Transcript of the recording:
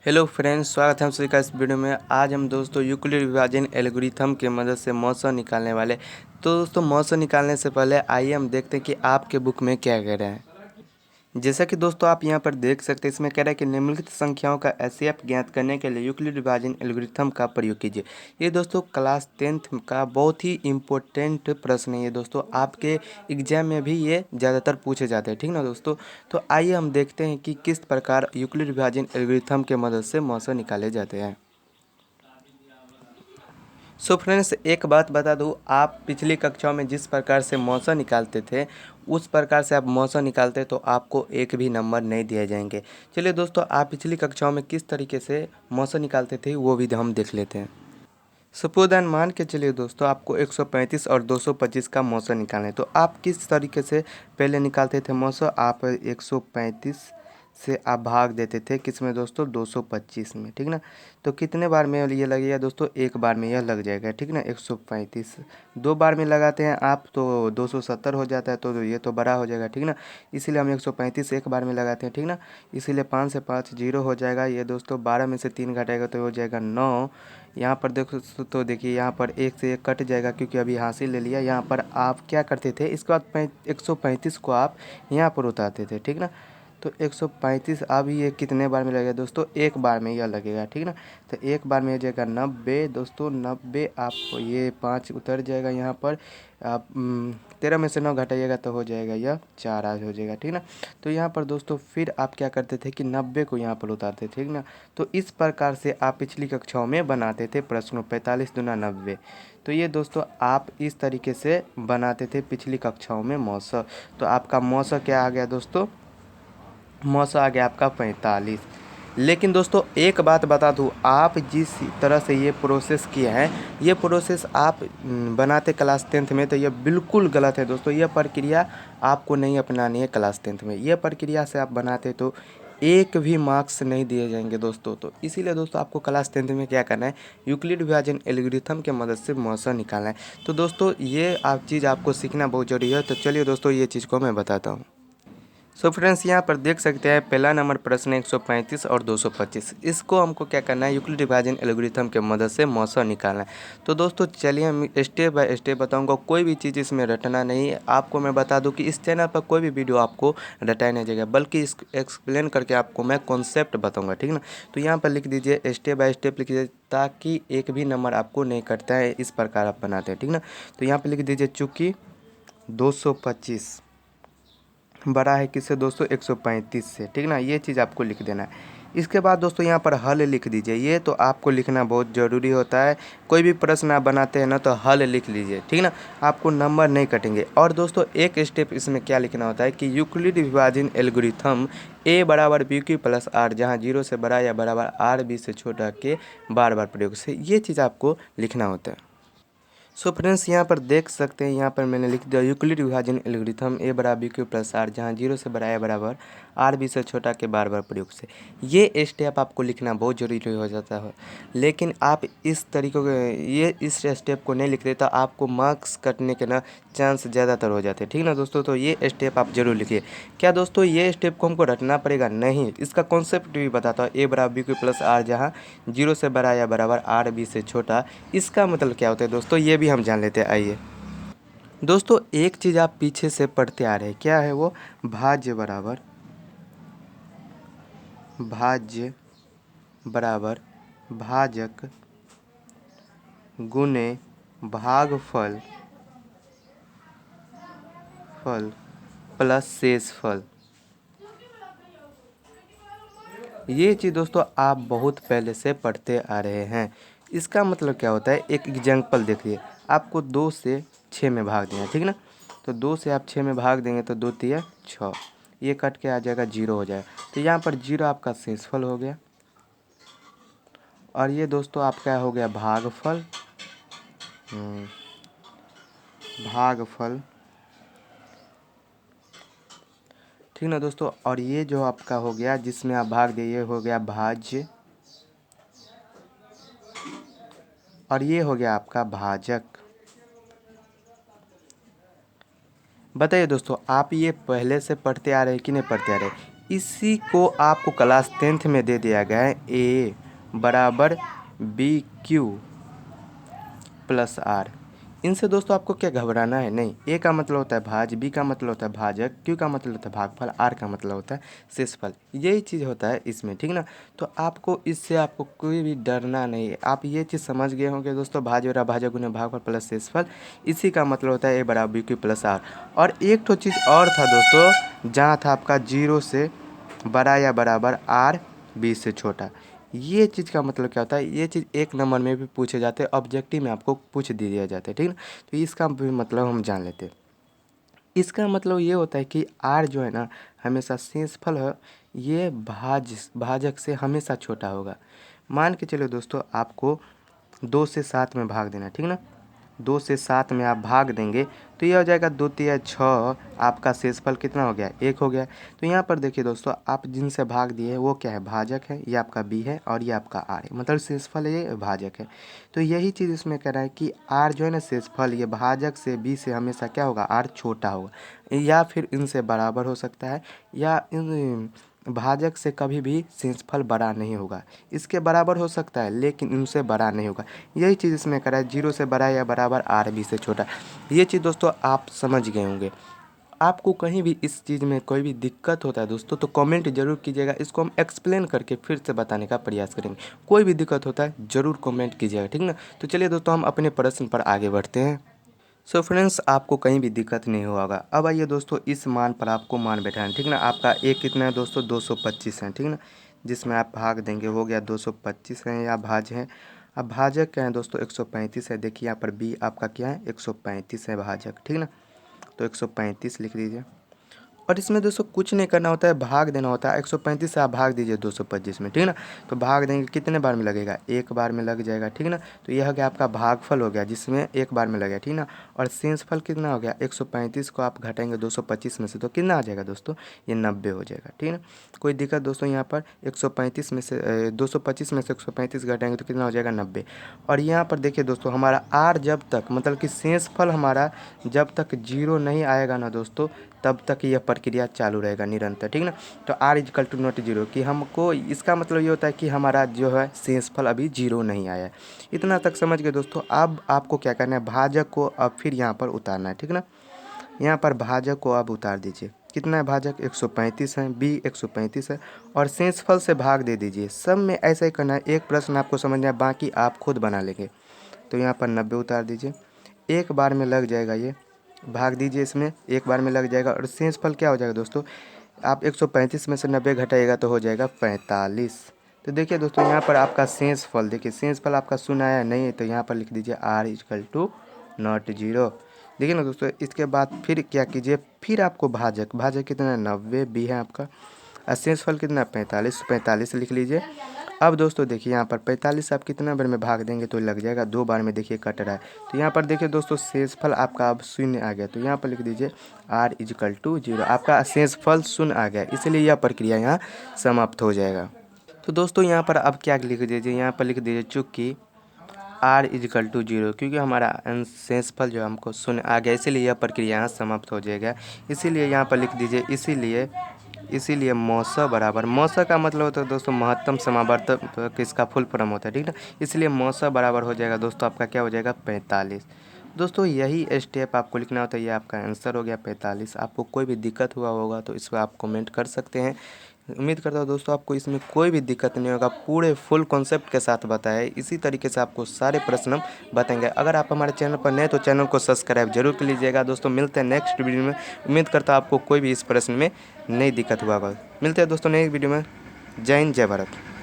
Hello friends, स्वागत है हम सभी का इस वीडियो में। आज हम दोस्तों यूक्लिड विभाजन एल्गोरिथम के मदद से मौसा निकालने वाले। तो दोस्तों मौसा निकालने से पहले आइए हम देखते हैं कि आपके बुक में क्या कह रहा है। जैसा कि दोस्तों आप यहां पर देख सकते हैं, इसमें कह रहा है कि निम्नलिखित संख्याओं का एचसीएफ ज्ञात करने के लिए यूक्लिड विभाजन एल्गोरिथम का प्रयोग कीजिए। ये दोस्तों क्लास 10th का बहुत ही इम्पोर्टेंट प्रश्न है। ये दोस्तों आपके एग्जाम में भी ये ज़्यादातर पूछे जाते हैं, ठीक ना दोस्तों। तो आइए हम देखते हैं कि किस प्रकार यूक्लिड विभाजन एल्गोरिथम के मदद से मौसा निकाले जाते हैं। सो फ्रेंड्स, एक बात बता दूँ, आप पिछली कक्षाओं में जिस प्रकार से मौसा निकालते थे उस प्रकार से आप मौसा निकालते तो आपको एक भी नंबर नहीं दिए जाएंगे। चलिए दोस्तों, आप पिछली कक्षाओं में किस तरीके से मौसा निकालते थे वो भी हम देख लेते हैं। सपोज एंड मान के चलिए दोस्तों, आपको 135 और 225 का मौसा निकालना है। तो आप किस तरीके से पहले निकालते थे मौसा? आप 135 से आप भाग देते थे किस में दोस्तों? 225 में, ठीक ना। तो कितने बार में ये लगेगा दोस्तों? एक बार में यह लग जाएगा, ठीक ना। 135 दो बार में लगाते हैं आप तो 270 हो जाता है, तो ये तो बड़ा हो जाएगा, ठीक ना। इसीलिए हम 135 एक बार में लगाते हैं, ठीक ना। इसीलिए 5 से 5 जीरो हो जाएगा। ये दोस्तों 12 में से 3 घटाएगा तो हो जाएगा 9। यहाँ पर देखो तो देखिए, यहाँ पर एक से एक कट जाएगा क्योंकि अभी हासिल ले लिया। यहाँ पर आप क्या करते थे, इसके बाद 135 को आप यहाँ पर उतारते थे, ठीक ना। तो 135 अब ये कितने बार में लगेगा दोस्तों? एक बार में यह लगेगा, ठीक ना। तो एक बार में हो जाएगा 90 दोस्तों। 90 आप ये 5 उतर जाएगा यहाँ पर। आप 13 में से 9 घटाइएगा तो हो जाएगा यह 4 आज हो जाएगा, ठीक ना। तो यहाँ पर दोस्तों फिर आप क्या करते थे कि 90 को यहाँ पर उतारते थे, ठीक ना। तो इस प्रकार से आप पिछली कक्षाओं में बनाते थे प्रश्नों। 45 दूना 90। तो ये दोस्तों आप इस तरीके से बनाते थे पिछली कक्षाओं में मौसा। तो आपका मौसा क्या आ गया दोस्तों? मौसा आ गया आपका 45। लेकिन दोस्तों एक बात बता दूँ, आप जिस तरह से ये प्रोसेस किए हैं, ये प्रोसेस आप बनाते क्लास 10th में, तो ये बिल्कुल गलत है दोस्तों। यह प्रक्रिया आपको नहीं अपनानी है क्लास 10th में। यह प्रक्रिया से आप बनाते तो एक भी मार्क्स नहीं दिए जाएंगे दोस्तों। तो इसीलिए दोस्तों आपको क्लास 10th में क्या करना है, यूक्लिड विभाजन एल्गोरिथम के मदद से मौसा निकालना है। तो दोस्तों ये आप चीज़ आपको सीखना बहुत जरूरी है। तो चलिए दोस्तों ये चीज़ को मैं बताता हूँ। सो फ्रेंड्स, यहाँ पर देख सकते हैं पहला नंबर प्रश्न 135 और 225। इसको हमको क्या करना है, यूक्लिड विभाजन एल्गोरिथम के मदद से मौसा निकालना है। तो दोस्तों चलिए हम स्टेप बाय स्टेप बताऊंगा, कोई भी चीज़ इसमें रटना नहीं है। आपको मैं बता दूं कि इस चैनल पर कोई भी वीडियो आपको रटाया नहीं जाएगा, बल्कि इस एक्सप्लेन करके आपको मैं कॉन्सेप्ट बताऊँगा, ठीक ना। तो यहाँ पर लिख दीजिए, स्टेप बाय स्टेप लिख दीजिए, ताकि एक भी नंबर आपको नहीं कटता है। इस प्रकार आप बनाते हैं, ठीक ना। तो यहाँ पर लिख दीजिए, चूँकि 225 बड़ा है किससे दोस्तों? 135 से, ठीक ना। ये चीज़ आपको लिख देना है। इसके बाद दोस्तों यहाँ पर हल लिख दीजिए। ये तो आपको लिखना बहुत ज़रूरी होता है। कोई भी प्रश्न आप बनाते हैं ना तो हल लिख लीजिए, ठीक ना। आपको नंबर नहीं कटेंगे। और दोस्तों एक स्टेप इसमें क्या लिखना होता है कि यूक्लिड विभाजन एल्गोरिथम ए बराबर बी क्यू प्लस आर, जहाँ 0 से बड़ा या बराबर आर बी से छोटा के बार बार प्रयोग से, ये चीज़ आपको लिखना होता है। सो फ्रेंड्स यहाँ पर देख सकते हैं, यहाँ पर मैंने लिख दिया यूक्लिड विभाजन एल्गोरिथम ए बराबर बी क्यू प्लस आर, जहाँ 0 से बड़ा या बराबर आर बी से छोटा के बार बार प्रयोग से। ये स्टेप आपको लिखना बहुत जरूरी हो जाता है। लेकिन आप इस तरीक़ों के इस स्टेप को नहीं लिखते तो आपको मार्क्स कटने के ना चांस ज़्यादातर हो जाते हैं, ठीक ना दोस्तों। तो ये स्टेप आप जरूर लिखिए। क्या दोस्तों ये स्टेप को हमको रटना पड़ेगा? नहीं, इसका कॉन्सेप्ट भी बताता हूँ। ए बराबर बी क्यू प्लस आर, जहाँ 0 से बड़ा या बराबर आर बी से छोटा, इसका मतलब क्या होता है दोस्तों, ये भी हम जान लेते हैं। आइए दोस्तों, एक चीज़ आप पीछे से पढ़ते आ रहे हैं, क्या है वो? भाज्य बराबर भाज्य बराबर भाजक गुने भागफल फल प्लस शेषफल। ये चीज़ दोस्तों आप बहुत पहले से पढ़ते आ रहे हैं। इसका मतलब क्या होता है, एक एग्जाम्पल देखिए। आपको 2 से 6 में भाग देना, ठीक ना। तो 2 से आप 6 में भाग देंगे तो 2 तिया 6, ये कट के आ जाएगा 0 हो जाएगा। तो यहाँ पर 0 आपका शेषफल हो गया, और ये दोस्तों आपका हो गया भागफल। भागफल, ठीक ना दोस्तों। और ये जो आपका हो गया जिसमें आप भाग दिए, ये हो गया भाज्य, और ये हो गया आपका भाजक। बताइए दोस्तों, आप ये पहले से पढ़ते आ रहे हैं कि नहीं पढ़ते आ रहे? इसी को आपको क्लास 10th में दे दिया गया है ए बराबर बी क्यू प्लस आर। इनसे दोस्तों आपको क्या घबराना है नहीं। ए का मतलब होता है भाज्य, बी का मतलब होता है भाजक, क्यू का मतलब होता है भागफल, आर का मतलब होता है शेषफल। यही चीज़ होता है इसमें, ठीक ना। तो आपको इससे आपको कोई भी डरना नहीं है। आप ये चीज़ समझ गए होंगे दोस्तों, भाज्य बराबर भाजक गुना भागफल प्लस शेषफल, इसी का मतलब होता है ए बराबर बी क्यू प्लस आर। और एक तो चीज़ और था दोस्तों, जहाँ था आपका 0 से बड़ा या बराबर आर बी से छोटा। ये चीज़ का मतलब क्या होता है, ये चीज़ 1 नंबर में भी पूछे जाते हैं, ऑब्जेक्टिव में आपको पूछ दिया जाता है, ठीक ना। तो इसका भी मतलब हम जान लेते हैं। इसका मतलब ये होता है कि आर जो है ना, हमेशा शेषफल है, ये भाजक से हमेशा छोटा होगा। मान के चलो दोस्तों, आपको 2 से 7 में भाग देना, ठीक ना। 2 से 7 में आप भाग देंगे तो ये हो जाएगा 2 तिया 6। आपका शेषफल कितना हो गया, 1 हो गया। तो यहाँ पर देखिए दोस्तों, आप जिनसे भाग दिए वो क्या है, भाजक है, ये आपका बी है और ये आपका आर है, मतलब शेषफल ये भाजक है। तो यही चीज़ इसमें कह रहा है कि आर जो है ना शेषफल, ये भाजक से बी से हमेशा क्या होगा, आर छोटा होगा, या फिर इनसे बराबर हो सकता है, या इन भाजक से कभी भी शेषफल बड़ा नहीं होगा। इसके बराबर हो सकता है लेकिन इनसे बड़ा नहीं होगा। यही चीज़ इसमें करा है, 0 से बड़ा या बराबर आर बी से छोटा। ये चीज़ दोस्तों आप समझ गए होंगे। आपको कहीं भी इस चीज़ में कोई भी दिक्कत होता है दोस्तों, तो कमेंट जरूर कीजिएगा। इसको हम एक्सप्लेन करके फिर से बताने का प्रयास करेंगे। कोई भी दिक्कत होता है ज़रूर कमेंट कीजिएगा, ठीक ना। तो चलिए दोस्तों, हम अपने प्रश्न पर आगे बढ़ते हैं। सो फ्रेंड्स, आपको कहीं भी दिक्कत नहीं होगा। अब आइए दोस्तों, इस मान पर आपको मान बैठाना, ठीक ना। आपका ए कितना है दोस्तों, 225 है, ठीक ना। जिसमें आप भाग देंगे हो गया 225 है, या भाज्य है। अब भाजक क्या है दोस्तों, 135 है। देखिए यहाँ पर बी आपका क्या है, 135 है भाजक, ठीक ना। तो 135 लिख दीजिए। और इसमें दोस्तों कुछ नहीं करना होता है, भाग देना होता है। 135 से आप भाग दीजिए 225 में, ठीक ना। तो भाग देंगे, कितने बार में लगेगा, 1 बार में लग जाएगा, ठीक ना। तो यह हो गया आपका भागफल हो गया, जिसमें 1 बार में लगेगा, ठीक ना। और शेषफल कितना हो गया, 135 को आप घटाएंगे 225 में से तो कितना आ जाएगा दोस्तों, ये 90 हो जाएगा, ठीक ना। कोई दिक्कत दोस्तों, यहाँ पर 135 में से 225 में से 135 घटाएंगे तो कितना हो जाएगा, 90। और यहाँ पर देखिए दोस्तों, हमारा आर जब तक, मतलब कि शेषफल हमारा जब तक 0 नहीं आएगा ना दोस्तों, तब तक यह प्रक्रिया चालू रहेगा निरंतर, ठीक ना। तो आर इजकल टू नॉट 0, कि हमको इसका मतलब ये होता है कि हमारा जो है शेषफल अभी 0 नहीं आया है। इतना तक समझ गए दोस्तों। अब आपको क्या करना है, भाजक को अब फिर यहाँ पर उतारना है, ठीक ना। यहाँ पर भाजक को अब उतार दीजिए। कितना है भाजक, 135 है, बी 135 है, और शेषफल से भाग दे दीजिए। सब में ऐसा ही करना है। एक प्रश्न आपको समझना है, बाकी आप खुद बना लेंगे। तो यहाँ पर 90 उतार दीजिए। 1 बार में लग जाएगा, ये भाग दीजिए, इसमें 1 बार में लग जाएगा। और शेषफल क्या हो जाएगा दोस्तों, आप 135 में से 90 घटाइएगा तो हो जाएगा 45। तो देखिए दोस्तों, यहाँ पर आपका शेषफल, देखिए शेषफल आपका शून्य आया नहीं है, तो यहाँ पर लिख दीजिए आर इजकल टू नॉट 0। देखिए ना दोस्तों, इसके बाद फिर क्या कीजिए, फिर आपको भाजक, भाजक कितना है, 90 बी है आपका, और शेषफल कितना, 45, 45 लिख लीजिए। अब दोस्तों देखिए, यहाँ पर 45 आप कितना बार में भाग देंगे तो लग जाएगा, 2 बार में देखिए कट रहा है। तो यहाँ पर देखिए दोस्तों, शेषफल आपका अब शून्य आ गया। तो यहाँ पर लिख दीजिए आर इजकल टू 0, आपका शेषफल शून्य आ गया, इसलिए यह प्रक्रिया यहाँ समाप्त हो जाएगा। तो दोस्तों यहाँ पर अब क्या लिख दीजिए, यहाँ पर लिख दीजिए चूँकि आर इजकल टू 0, क्योंकि हमारा शेषफल जो हमको शून्य आ गया, इसीलिए यह प्रक्रिया यहाँ समाप्त हो जाएगा। इसीलिए यहाँ पर लिख दीजिए, इसीलिए मौसा बराबर, मौसा का मतलब होता है दोस्तों महत्तम समावर्तक, इसका फुल फॉर्म होता है, ठीक ना। इसलिए मौसा बराबर हो जाएगा दोस्तों, आपका क्या हो जाएगा, 45। दोस्तों यही स्टेप आपको लिखना होता है। ये आपका आंसर हो गया 45। आपको कोई भी दिक्कत हुआ होगा तो इस पर आप कमेंट कर सकते हैं। उम्मीद करता हूँ दोस्तों आपको इसमें कोई भी दिक्कत नहीं होगा। पूरे फुल कॉन्सेप्ट के साथ बताया है, इसी तरीके से आपको सारे प्रश्न हम बताएंगे। अगर आप हमारे चैनल पर नए तो चैनल को सब्सक्राइब जरूर कर लीजिएगा। दोस्तों मिलते हैं नेक्स्ट वीडियो में। उम्मीद करता हूँ आपको कोई भी इस प्रश्न में नई दिक्कत हुआ होगा। मिलते हैं दोस्तों नई वीडियो में। जय हिंद, जय भारत।